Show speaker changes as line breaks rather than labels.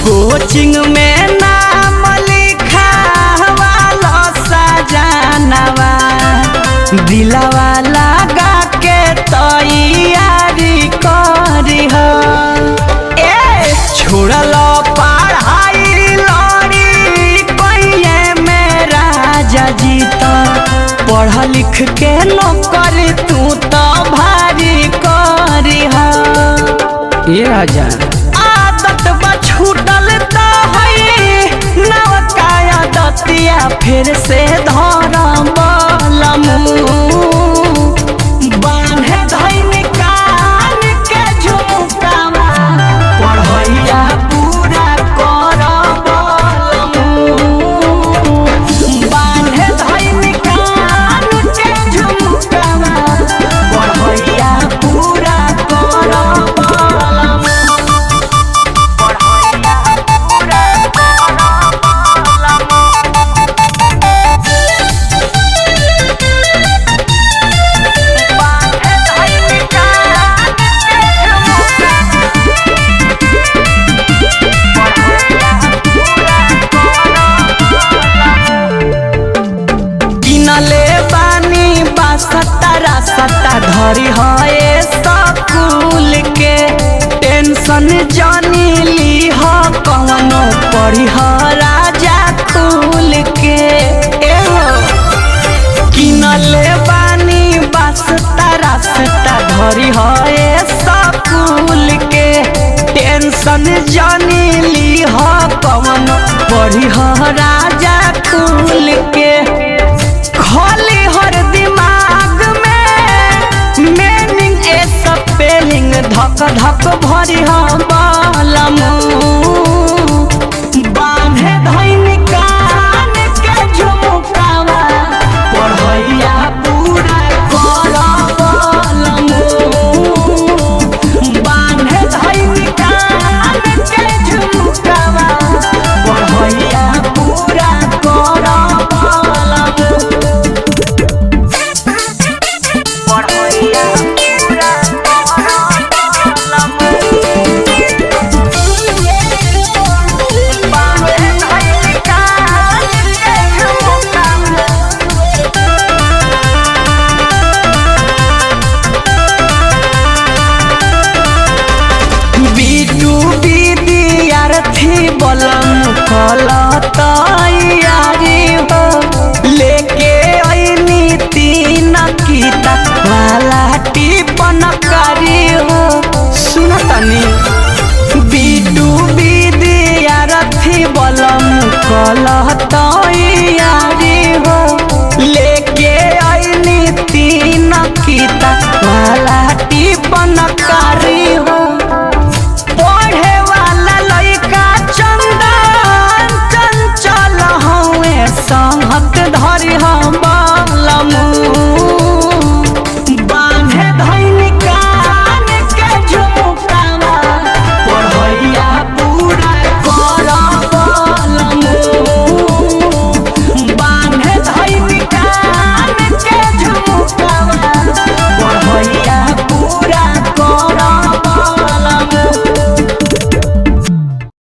Coaching में नाम लिखावालो सजनवा दिलवा लगा के तैयारी करी हो। छोड़लो पढ़ाई लड़ी कहिए मेरा जीता पढ़ लिख के नौकरी तू तो भारी करी हो। ये राजा आदत छूटल तो है नवकाया दतिया फिर से धरम बांधे धैन कान के झुमकावा पढ़ैया पूरा करब बांधे धैन कान के झुमकावा पढ़ैया पूरा करब। सत्ता धरी है स्कूल के टेंशन जानी ली हो कवनो पढ़ी हो राजा खुल के। किनले बानी बस तारा सत्ता धरी है स्कूल के टेंशन जानी ली हो कवनो पढ़ी हो राजा खुल के। खोली हर दिमाग मीनिंग ए स्पेलिंग धक धक भरी हम बांधे धैन कान के झुमकावा पढ़ैया पूरा करब बांधे धैन कान के झुमकावा पढ़ैया पूरा करब। बलम कल तैयारी हो लेके अइनी 3 किता वाला टिपन करी हो। सुन तनी बिटू विद्यार्थी बलम कल तैयारी